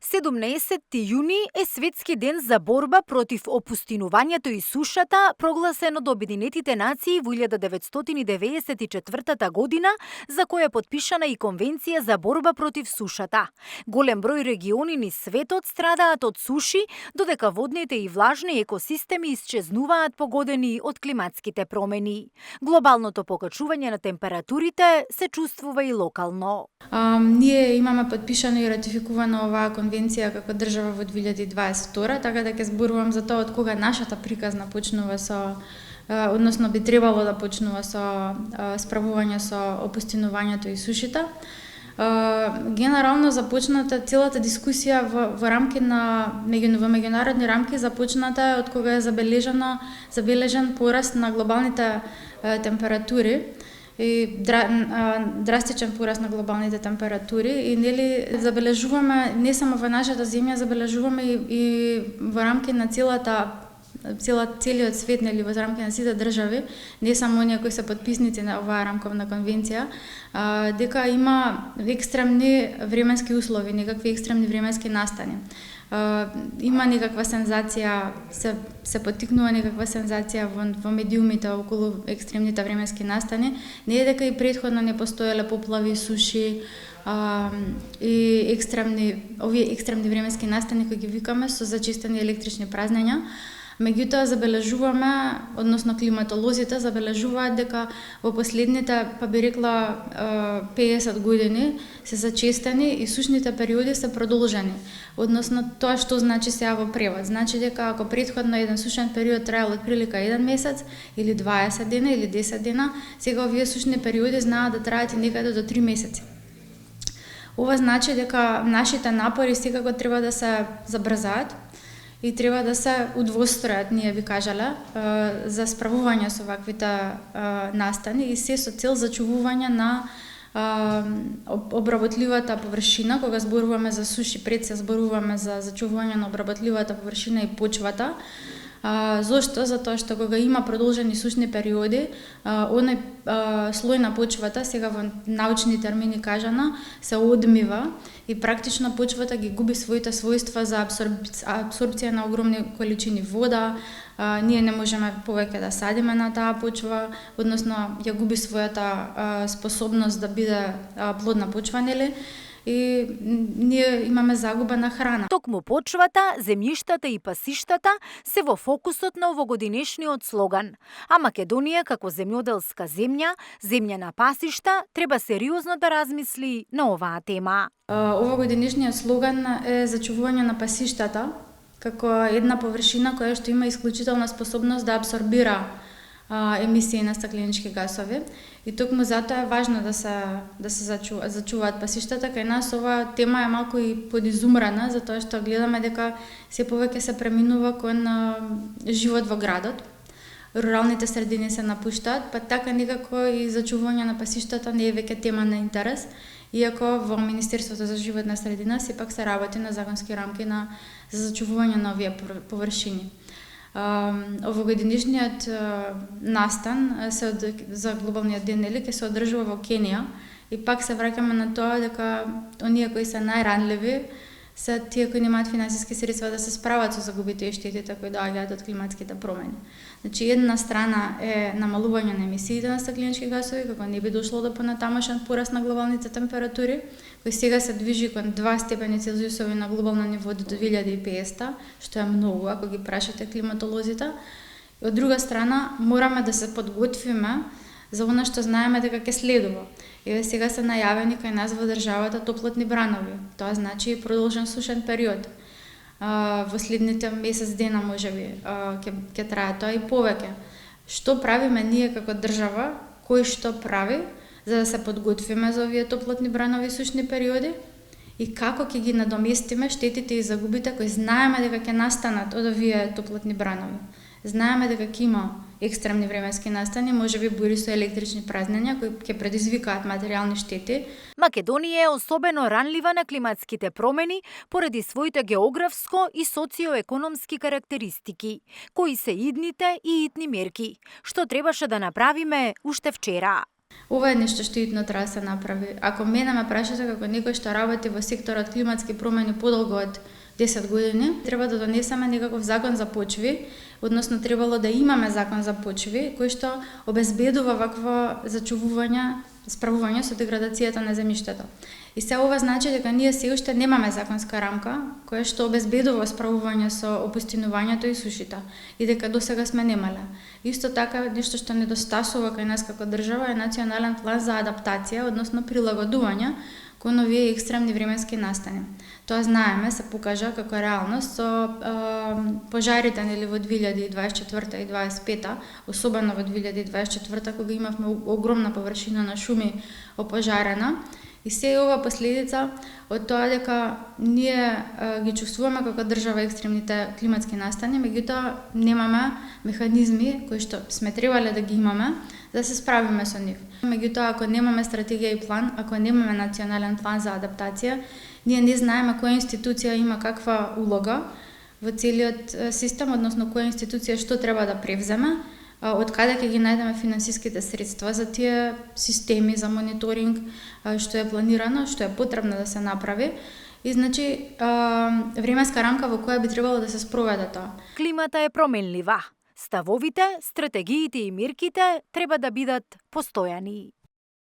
17 јуни е светски ден за борба против опустинувањето и сушата, прогласен од Обединетите нации во 1994 година, за која е потпишана и Конвенција за борба против сушата. Голем број региони низ светот страдаат од суши, додека водните и влажни екосистеми исчезнуваат погодени од климатските промени. Глобалното покачување на температурите се чувствува и локално. Ние имаме подпишано и ратификувано оваа конвенција како држава во 2022, така да ќе зборувам за тоа од кога нашата приказна почнува со односно би требало да почнува со справување со опустинувањето и сушите. Генерално започната целата дискусија во рамки на меѓународни рамки започната од кога е забележан пораст на глобалните температури и драстичен пораст на глобалните температури и нели забележуваме не само во нашата земја, забележуваме и во рамки на целиот свет, нели во рамки на сите држави, не само оние кои се потписници на оваа рамковна конвенција, дека има екстремни временски услови, некакви екстремни временски настани. Има некаква сензација, се поттикнува некаква сензација во медиумите околу екстремните временски настани. Не е дека и претходно не постоеле поплави, суши и овие екстремни временски настани кои ги викаме со зачистени електрични празнења. Меѓутоа забележуваме, односно климатолозите забележуваат дека во последните, па би рекла 50 години се зачестени и сушните периоди се продолжени. Односно тоа што значи сега во превод. Значи дека ако претходно еден сушен период траел отприлика 1 месец или 20 дена или 10 дена, сега овие сушни периоди знаат да траат и некаде до 3 месеци. Ова значи дека нашите напори секако треба да се забрзаат и треба да се удвостројат, ние би кажале, за справување со ваквите настани и се со цел зачувување на обработливата површина. Кога зборуваме за суши, пред се зборуваме за зачувување на обработливата површина и почвата. Зошто? Затоа што кога има продолжени сушни периоди, оној слој на почвата, сега во научни термини кажано, се одмива и практично почвата ги губи своите својства за абсорбција на огромни количини вода. Ние не можеме повеќе да садиме на таа почва, односно ја губи својата способност да биде плодна почва, нели? И ние имаме загуба на храна. Токму почвата, земјиштата и пасиштата се во фокусот на овогодинешниот слоган. А Македонија како земјоделска земја, земја на пасишта, треба сериозно да размисли на оваа тема. Овогодинешниот слоган е зачувување на пасиштата како една површина која што има исклучителна способност да абсорбира емисии на стакленички гасови. И токму затоа е важно да се зачуваат пасиштата. Кај нас ова тема е малку и подизумрана, затоа што гледаме дека се повеќе се преминува кон живот во градот. Руралните средини се напуштаат, па така некако и зачување на пасиштата не е веќе тема на интерес, иако во Министерството за животна средина сепак се работи на законски рамки за зачувување на овие површини. Овогодинешниот настан за глобалниот ден ќе се одржува во Кенија и пак се враќаме на тоа дека оние кои се најранливи се тие кои немаат финансиски средства да се справат со загубите и штетите кои доаѓаат од климатските промени. Значи, една страна е намалување на емисиите на стакленички гасови, како не би дошло до понатамошен пораст на глобалните температури, кој сега се движи кон 2 степени Целзиусови на глобално ниво до 2050, што е многу ако ги прашате климатолозите. И од друга страна, мораме да се подготвиме за она што знаеме дека ќе следува. И сега се најавени кај нас во државата топлотни бранови. Тоа значи продолжен сушен период. Во следните месец дена можеби ќе трае тоа и повеќе. Што правиме ние како држава, кој што прави за да се подготвиме за овие топлотни бранови сушни периоди и како ќе ги надоместиме штетите и загубите кои знаеме дека ќе настанат од овие топлотни бранови. Знаеме дека ќе има екстремни временски настани, можеби бури со електрични празнења кои ќе предизвикаат материјални штети. Македонија е особено ранлива на климатските промени поради своите географско и социоекономски карактеристики. Кои се идните и итни мерки? Што требаше да направиме уште вчера? Ова е нешто што итно треба да се направи. Ако мене ме прашате како некој што работи во секторот климатски промени подолго од 10 години, треба да донесеме некаков закон за почви, односно требало да имаме закон за почви, кој што обезбедува вакво зачувување, справување со деградацијата на земјиштето. И се ова значи дека ние се уште немаме законска рамка која што обезбедува справување со опустинувањето и сушите, и дека досега сме немале. Исто така, нешто што недостасува кај нас како држава е национален план за адаптација, односно прилагодување кон овие екстремни временски настани. Тоа знаеме, се покажа како реалност со пожарите нели во 2024 и 2025, особено во 2024 кога имавме огромна површина на шуми опожарена. И се ова последица од тоа дека ние ги чувствуваме како држава екстремните климатски настани, меѓутоа немаме механизми кои што сме требале да ги имаме да се справиме со нив. Меѓутоа, ако немаме стратегија и план, ако немаме национален план за адаптација, ние не знаеме која институција има каква улога во целиот систем, односно која институција што треба да превземе, од каде ќе ги најдеме финансиските средства за тие системи за мониторинг, што е планирано, што е потребно да се направи. И значи, временска рамка во која би требало да се спроведе тоа. Климата е променлива. Ставовите, стратегиите и мерките треба да бидат постојани.